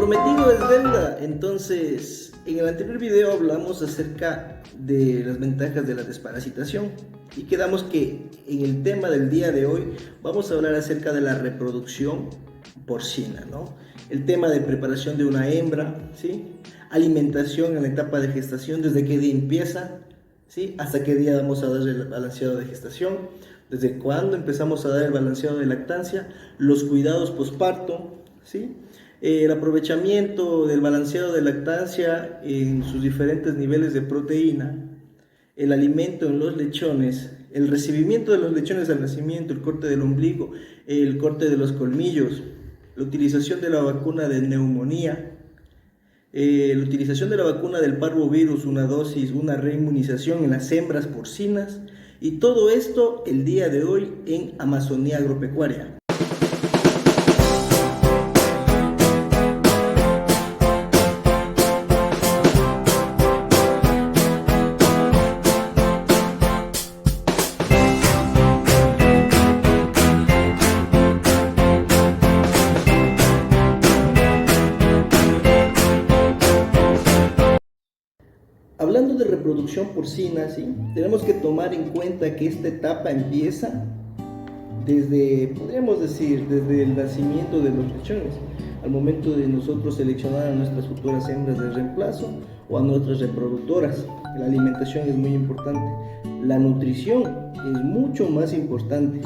prometido es deuda. Entonces, en el anterior video hablamos acerca de las ventajas de la desparasitación y quedamos que en el tema del día de hoy vamos a hablar acerca de la reproducción porcina, ¿no? El tema de preparación de una hembra, ¿sí? Alimentación en la etapa de gestación, desde qué día empieza, ¿sí? Hasta qué día vamos a dar el balanceado de gestación, desde cuándo empezamos a dar el balanceado de lactancia, los cuidados posparto, ¿sí? El aprovechamiento del balanceado de lactancia en sus diferentes niveles de proteína, el alimento en los lechones, el recibimiento de los lechones al nacimiento, el corte del ombligo, el corte de los colmillos, la utilización de la vacuna de neumonía, la utilización de la vacuna del parvovirus, una dosis, una reinmunización en las hembras porcinas, y todo esto el día de hoy en Amazonía Agropecuaria. Hablando de reproducción porcina, ¿sí? Tenemos que tomar en cuenta que esta etapa empieza desde, podríamos decir, desde el nacimiento de los lechones, al momento de nosotros seleccionar a nuestras futuras hembras de reemplazo o a nuestras reproductoras. La alimentación es muy importante, la nutrición es mucho más importante.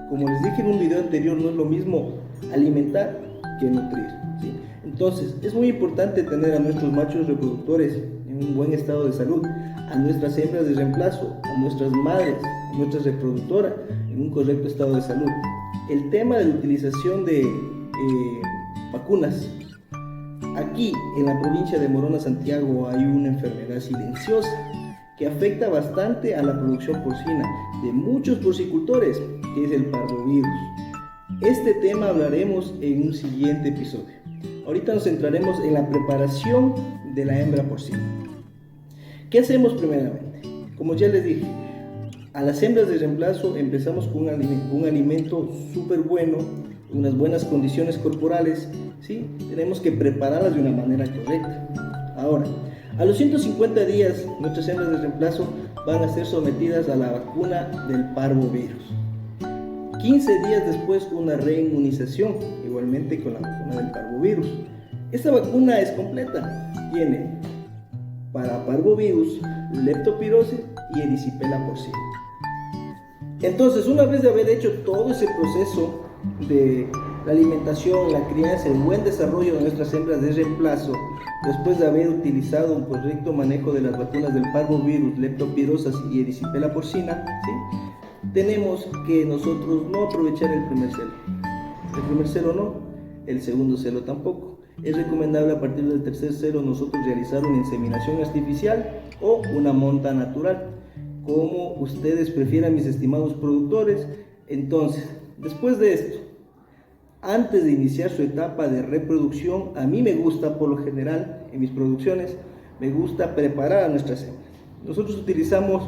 Como les dije en un video anterior, no es lo mismo alimentar que nutrir, ¿sí? Entonces, es muy importante tener a nuestros machos reproductores en un buen estado de salud, a nuestras hembras de reemplazo, a nuestras madres, a nuestras reproductoras en un correcto estado de salud. El tema de la utilización de vacunas. Aquí en la provincia de Morona, Santiago, hay una enfermedad silenciosa que afecta bastante a la producción porcina de muchos porcicultores, que es el parvovirus. Este tema hablaremos en un siguiente episodio. Ahorita nos centraremos en la preparación de la hembra porcina. ¿Qué hacemos primeramente? Como ya les dije, a las hembras de reemplazo empezamos con un alimento súper bueno, unas buenas condiciones corporales, ¿sí? Tenemos que prepararlas de una manera correcta. Ahora, a los 150 días, nuestras hembras de reemplazo van a ser sometidas a la vacuna del parvovirus. 15 días después, una reinmunización, igualmente con la vacuna del parvovirus. Esta vacuna es completa, tiene para parvovirus, leptospirosis y erisipela porcina. Entonces, una vez de haber hecho todo ese proceso de la alimentación, la crianza, el buen desarrollo de nuestras hembras de reemplazo, después de haber utilizado un correcto manejo de las vacunas del parvovirus, leptospirosis y erisipela porcina, ¿sí? Tenemos que nosotros no aprovechar el primer celo. El primer celo no, el segundo celo tampoco. Es recomendable a partir del tercer celo nosotros realizar una inseminación artificial o una monta natural, como ustedes prefieran, mis estimados productores. Entonces, después de esto, antes de iniciar su etapa de reproducción, a mí me gusta, por lo general, en mis producciones, me gusta preparar a nuestras hembras. Nosotros utilizamos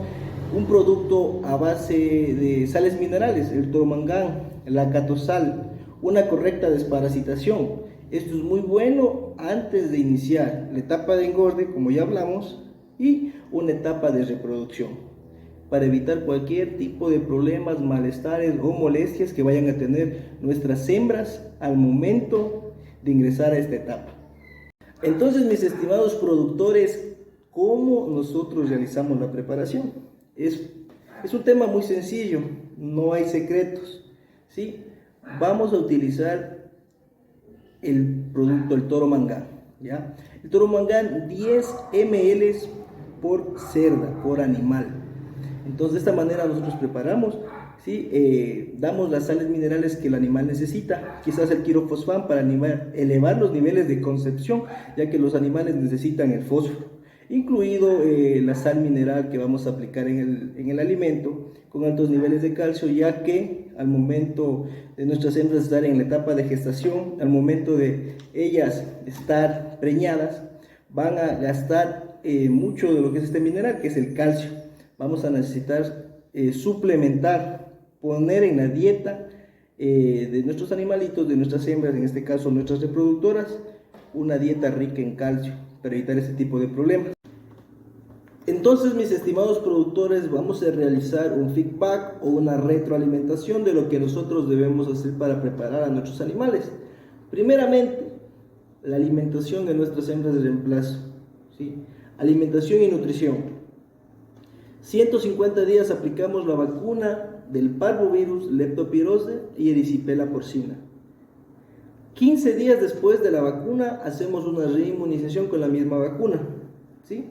un producto a base de sales minerales, el toromangán, la catosal, una correcta desparasitación. Esto es muy bueno antes de iniciar la etapa de engorde, como ya hablamos, y una etapa de reproducción, para evitar cualquier tipo de problemas, malestares o molestias que vayan a tener nuestras hembras al momento de ingresar a esta etapa. Entonces, mis estimados productores, ¿cómo nosotros realizamos la preparación? Es un tema muy sencillo, no hay secretos, ¿sí? Vamos a utilizar el producto, el toromangán, ¿ya? El toromangán, 10 ml por cerda, por animal. Entonces, de esta manera nosotros preparamos, ¿sí? Damos las sales minerales que el animal necesita, quizás el quirofosfán para elevar los niveles de concepción, ya que los animales necesitan el fósforo, incluido la sal mineral que vamos a aplicar en el alimento, con altos niveles de calcio, ya que al momento de nuestras hembras estar en la etapa de gestación, al momento de ellas estar preñadas, van a gastar mucho de lo que es este mineral, que es el calcio. Vamos a necesitar suplementar, poner en la dieta de nuestros animalitos, de nuestras hembras, en este caso nuestras reproductoras, una dieta rica en calcio para evitar este tipo de problemas. Entonces, mis estimados productores, vamos a realizar un feedback o una retroalimentación de lo que nosotros debemos hacer para preparar a nuestros animales. Primeramente, la alimentación de nuestras hembras de reemplazo, ¿sí? Alimentación y nutrición. 150 días aplicamos la vacuna del parvovirus, leptospirose y erisipela porcina. 15 días después de la vacuna hacemos una reinmunización con la misma vacuna, ¿sí?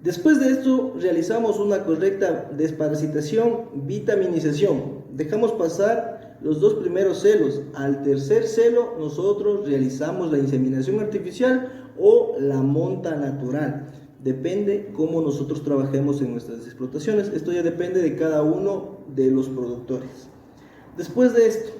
Después de esto realizamos una correcta desparasitación, vitaminización. Dejamos pasar los 2 primeros celos. Al tercer celo nosotros realizamos la inseminación artificial o la monta natural. Depende cómo nosotros trabajemos en nuestras explotaciones. Esto ya depende de cada uno de los productores. Después de esto,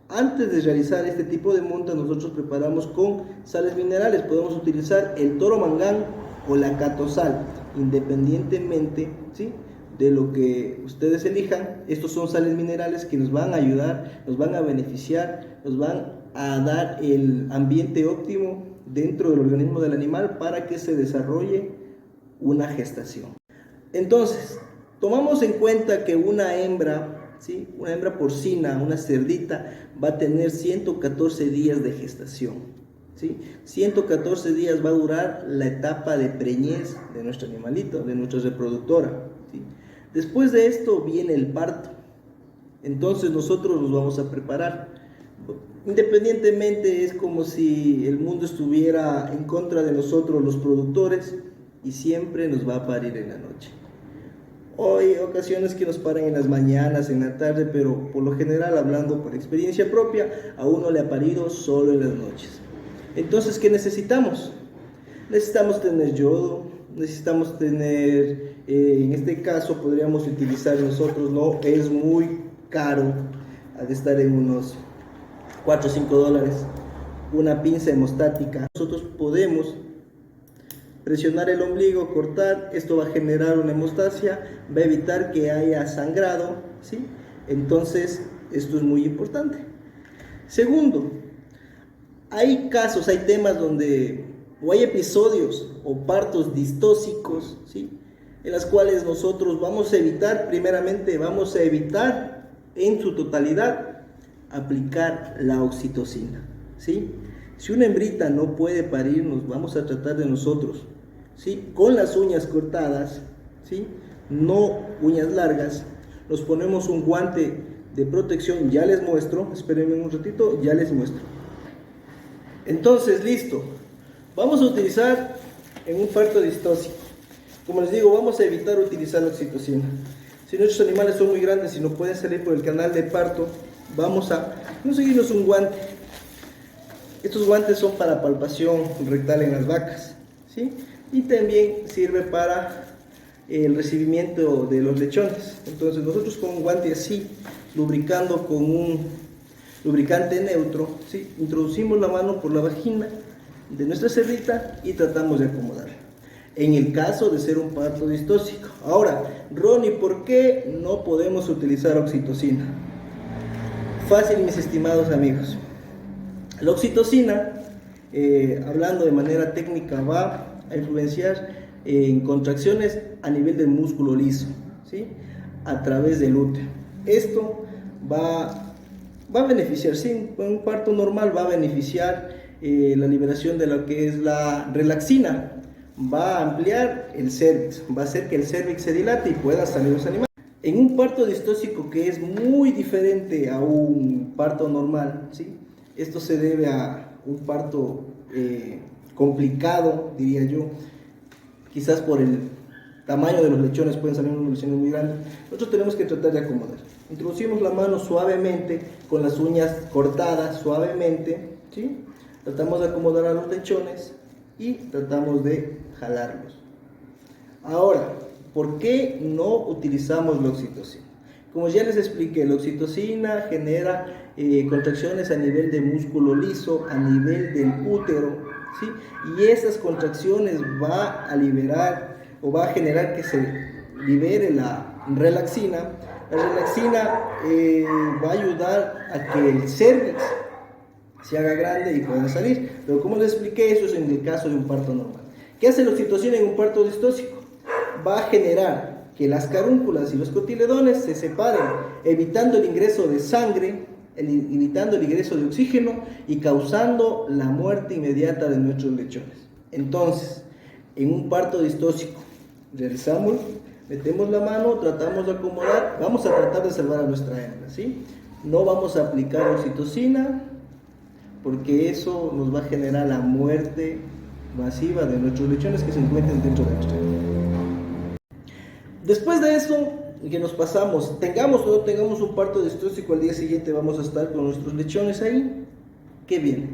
antes de realizar este tipo de monta, nosotros preparamos con sales minerales. Podemos utilizar el toro mangán o la catosal, independientemente, ¿sí?, de lo que ustedes elijan. Estos son sales minerales que nos van a ayudar, nos van a beneficiar, nos van a dar el ambiente óptimo dentro del organismo del animal para que se desarrolle una gestación. Entonces, tomamos en cuenta que una hembra, ¿sí?, una hembra porcina, una cerdita, va a tener 114 días de gestación. ¿Sí? 114 días va a durar la etapa de preñez de nuestro animalito, de nuestra reproductora, ¿sí? Después de esto viene el parto. Entonces nosotros nos vamos a preparar. Independientemente, es como si el mundo estuviera en contra de nosotros los productores y siempre nos va a parir en la noche. Hoy hay ocasiones que nos paran en las mañanas, en la tarde, pero por lo general, hablando por experiencia propia, a uno le ha parido solo en las noches. Entonces, ¿qué necesitamos? Necesitamos tener yodo, necesitamos tener, en este caso podríamos utilizar nosotros, no es muy caro, ha de estar en unos 4 o 5 dólares, una pinza hemostática. Nosotros podemos presionar el ombligo, cortar, esto va a generar una hemostasia, va a evitar que haya sangrado, ¿sí? Entonces, esto es muy importante. Segundo, hay casos, hay temas donde, o hay episodios o partos distóxicos, ¿sí?, en las cuales nosotros vamos a evitar, primeramente vamos a evitar en su totalidad aplicar la oxitocina, ¿sí? Si una hembrita no puede parirnos, vamos a tratar de nosotros, ¿sí?, con las uñas cortadas, ¿sí?, no uñas largas, nos ponemos un guante de protección, ya les muestro, espérenme un ratito, ya les muestro. Entonces, listo, vamos a utilizar en un parto distóxico, como les digo, vamos a evitar utilizar la oxitocina. Si nuestros animales son muy grandes y no pueden salir por el canal de parto, vamos a conseguirnos un guante. Estos guantes son para palpación rectal en las vacas, ¿sí?, y también sirve para el recibimiento de los lechones. Entonces nosotros con un guante así, lubricando con un lubricante neutro, ¿sí?, introducimos la mano por la vagina de nuestra cerdita y tratamos de acomodarla. En el caso de ser un parto distóxico. Ahora, Ronnie, ¿por qué no podemos utilizar oxitocina? Fácil, mis estimados amigos. La oxitocina, hablando de manera técnica, va a influenciar en contracciones a nivel del músculo liso, ¿sí?, a través del útero. Esto va a beneficiar, sí, un parto normal va a beneficiar la liberación de lo que es la relaxina, va a ampliar el cervix, va a hacer que el cervix se dilate y pueda salir los animales. En un parto distóxico, que es muy diferente a un parto normal, ¿sí?, esto se debe a un parto complicado, diría yo, quizás por el tamaño de los lechones, pueden salir unos lechones muy grandes. Nosotros tenemos que tratar de acomodar. Introducimos la mano suavemente, con las uñas cortadas suavemente, ¿sí?, tratamos de acomodar a los lechones y tratamos de jalarlos. Ahora, ¿por qué no utilizamos la oxitocina? Como ya les expliqué, la oxitocina genera contracciones a nivel de músculo liso, a nivel del útero, ¿sí?, y esas contracciones va a liberar o va a generar que se libere la relaxina. La relaxina va a ayudar a que el cervix se haga grande y pueda salir. Pero como les expliqué, eso es en el caso de un parto normal. ¿Qué hace la oxitocina en un parto distóxico? Va a generar que las carúnculas y los cotiledones se separen, evitando el ingreso de sangre, evitando el ingreso de oxígeno y causando la muerte inmediata de nuestros lechones. Entonces, en un parto distóxico, realizamos, metemos la mano, tratamos de acomodar, vamos a tratar de salvar a nuestra hembra, ¿sí? No vamos a aplicar oxitocina, porque eso nos va a generar la muerte masiva de nuestros lechones que se encuentren dentro de nuestra hembra. Después de eso, que nos pasamos, tengamos o no tengamos un parto distóxico, al día siguiente vamos a estar con nuestros lechones ahí. ¿Qué viene?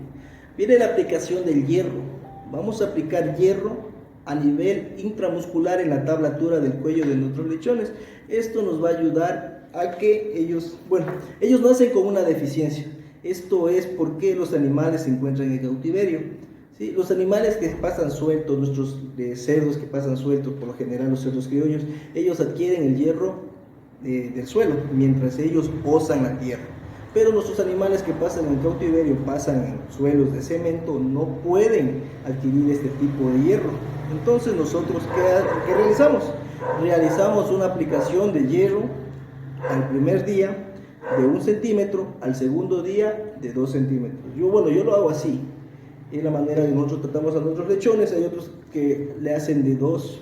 Viene la aplicación del hierro. Vamos a aplicar hierro a nivel intramuscular en la tablatura del cuello de nuestros lechones. Esto nos va a ayudar a que ellos nacen con una deficiencia. Esto es porque los animales se encuentran en cautiverio. ¿Sí? Los animales que pasan sueltos, nuestros cerdos que pasan sueltos, por lo general los cerdos criollos, ellos adquieren el hierro del suelo, mientras ellos osan la tierra. Pero nuestros animales que pasan en cautiverio, pasan en suelos de cemento, no pueden adquirir este tipo de hierro. Entonces nosotros, ¿qué realizamos? Realizamos una aplicación de hierro al primer día de 1 centímetro, al segundo día de 2 centímetros. Yo lo hago así. Es la manera que nosotros tratamos a nuestros lechones. Hay otros que le hacen de dos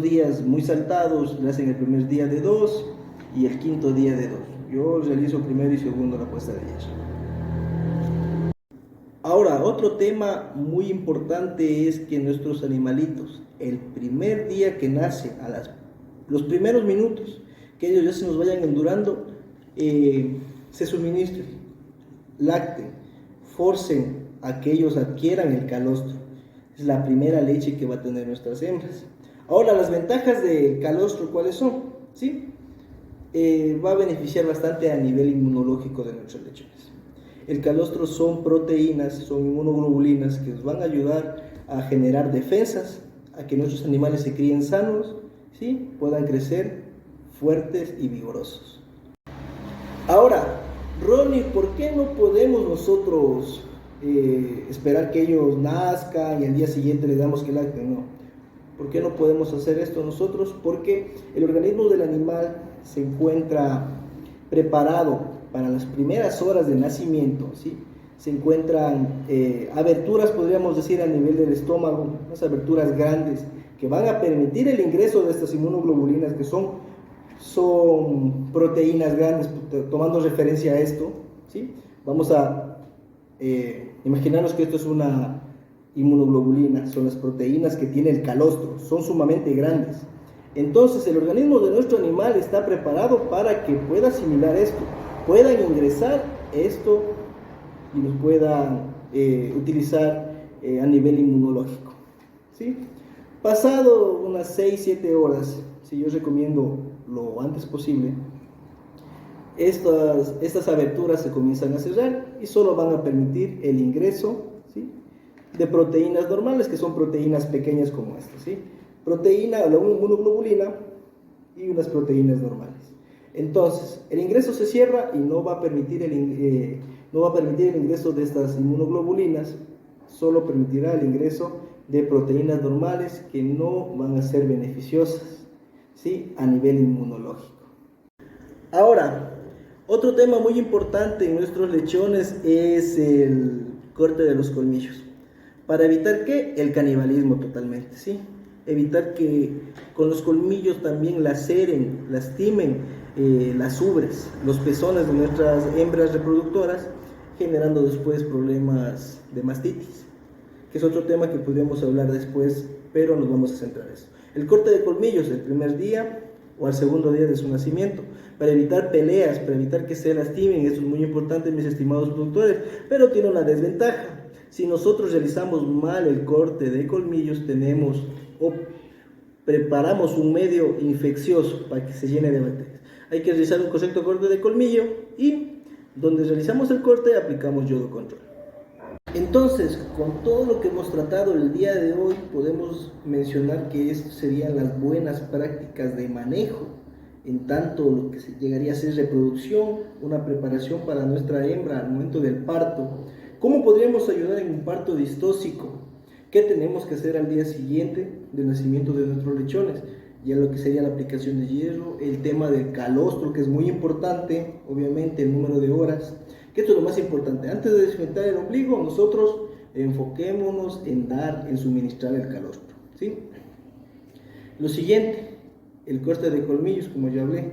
días muy saltados, le hacen el primer día de 2 y el quinto día de 2. Yo realizo primero y segundo la puesta de hierro. Ahora, otro tema muy importante es que nuestros animalitos, el primer día que nace, los primeros minutos, que ellos ya se nos vayan endurando, se suministren, lacten, forcen a que ellos adquieran el calostro. Es la primera leche que va a tener nuestras hembras. Ahora, las ventajas del calostro, ¿cuáles son? ¿Sí? Va a beneficiar bastante a nivel inmunológico de nuestros lechones. El calostro son proteínas, son inmunoglobulinas que nos van a ayudar a generar defensas, a que nuestros animales se críen sanos, ¿sí? Puedan crecer fuertes y vigorosos. Ahora, Ronnie, ¿por qué no podemos nosotros esperar que ellos nazcan y al día siguiente les damos que lacten? No. ¿Por qué no podemos hacer esto nosotros? Porque el organismo del animal se encuentra preparado para las primeras horas de nacimiento, ¿sí? Se encuentran aberturas, podríamos decir, a nivel del estómago, unas aberturas grandes que van a permitir el ingreso de estas inmunoglobulinas, que son proteínas grandes, tomando referencia a esto, ¿sí? Vamos a imaginarnos que esto es una inmunoglobulina, son las proteínas que tiene el calostro, son sumamente grandes. Entonces el organismo de nuestro animal está preparado para que pueda asimilar esto, puedan ingresar esto y los puedan utilizar a nivel inmunológico, ¿sí? Pasado unas 6-7 horas, si yo recomiendo lo antes posible, estas aberturas se comienzan a cerrar y solo van a permitir el ingreso, ¿sí?, de proteínas normales, que son proteínas pequeñas como esta, ¿sí? Proteína, la inmunoglobulina y unas proteínas normales. Entonces, el ingreso se cierra y no va a permitir el ingreso de estas inmunoglobulinas, solo permitirá el ingreso de proteínas normales que no van a ser beneficiosas, ¿sí?, a nivel inmunológico. Ahora, otro tema muy importante en nuestros lechones es el corte de los colmillos. Para evitar que el canibalismo totalmente, ¿sí? Evitar que con los colmillos también laceren, lastimen las ubres, los pezones de nuestras hembras reproductoras, generando después problemas de mastitis, que es otro tema que podríamos hablar después, pero nos vamos a centrar en eso. El corte de colmillos el primer día o al segundo día de su nacimiento, para evitar peleas, para evitar que se lastimen. Esto es muy importante, mis estimados productores, pero tiene una desventaja. Si nosotros realizamos mal el corte de colmillos, preparamos un medio infeccioso para que se llene de bacterias. Hay que realizar un correcto corte de colmillo y donde realizamos el corte aplicamos yodo control. Entonces, con todo lo que hemos tratado el día de hoy, podemos mencionar que estas serían las buenas prácticas de manejo en tanto lo que se llegaría a ser reproducción, una preparación para nuestra hembra al momento del parto. ¿Cómo podríamos ayudar en un parto distóxico? ¿Qué tenemos que hacer al día siguiente del nacimiento de nuestros lechones? Ya lo que sería la aplicación de hierro, el tema del calostro, que es muy importante, obviamente el número de horas, que esto es lo más importante. Antes de desconectar el ombligo, nosotros enfoquémonos en suministrar el calostro, ¿sí? Lo siguiente, el corte de colmillos, como ya hablé,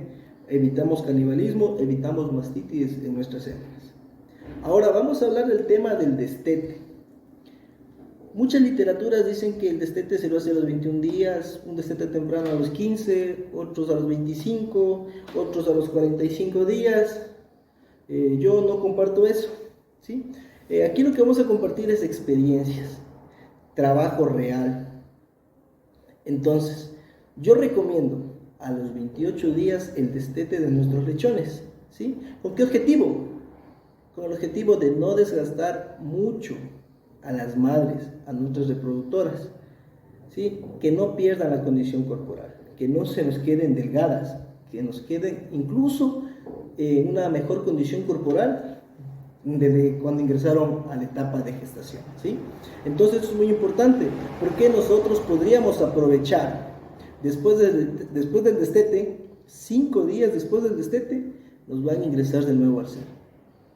evitamos canibalismo, evitamos mastitis en nuestras hembras. Ahora vamos a hablar del tema del destete. Muchas literaturas dicen que el destete se lo hace a los 21 días, un destete temprano a los 15, otros a los 25, otros a los 45 días. Yo no comparto eso, ¿sí? Aquí lo que vamos a compartir es experiencias, trabajo real. Entonces, yo recomiendo a los 28 días el destete de nuestros lechones, ¿sí? ¿Con qué objetivo? Con el objetivo de no desgastar mucho a las madres, a nuestras reproductoras, ¿sí? Que no pierdan la condición corporal, que no se nos queden delgadas, que nos queden incluso en una mejor condición corporal desde cuando ingresaron a la etapa de gestación, ¿sí? Entonces eso es muy importante, porque nosotros podríamos aprovechar después del destete, 5 días después del destete, nos van a ingresar de nuevo al seno.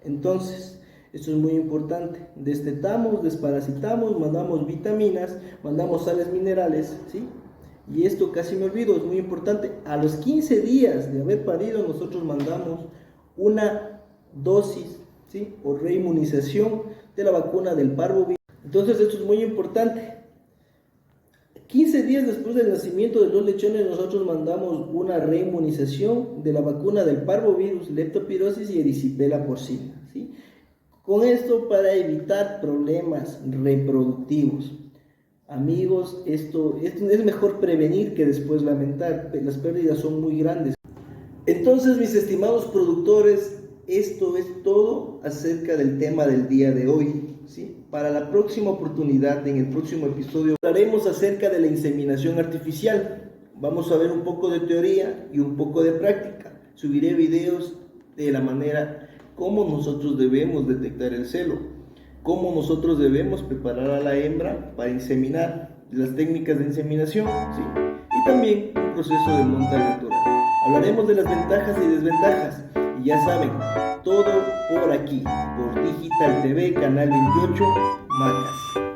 Entonces, esto es muy importante. Destetamos, desparasitamos, mandamos vitaminas, mandamos sales minerales, ¿sí? Y esto casi me olvido, es muy importante. A los 15 días de haber parido, nosotros mandamos una dosis, ¿sí? O reinmunización de la vacuna del parvovirus. Entonces, esto es muy importante. 15 días después del nacimiento de los lechones, nosotros mandamos una reinmunización de la vacuna del parvovirus, leptospirosis y erisipela porcina, ¿sí? Con esto para evitar problemas reproductivos. Amigos, esto es mejor prevenir que después lamentar, las pérdidas son muy grandes. Entonces, mis estimados productores, esto es todo acerca del tema del día de hoy, ¿sí? Para la próxima oportunidad, en el próximo episodio, hablaremos acerca de la inseminación artificial. Vamos a ver un poco de teoría y un poco de práctica. Subiré videos de la manera cómo nosotros debemos detectar el celo, cómo nosotros debemos preparar a la hembra para inseminar, las técnicas de inseminación, ¿sí? Y también un proceso de monta natural. Hablaremos de las ventajas y desventajas. Y ya saben, todo por aquí, por Digital TV, Canal 28, Macas.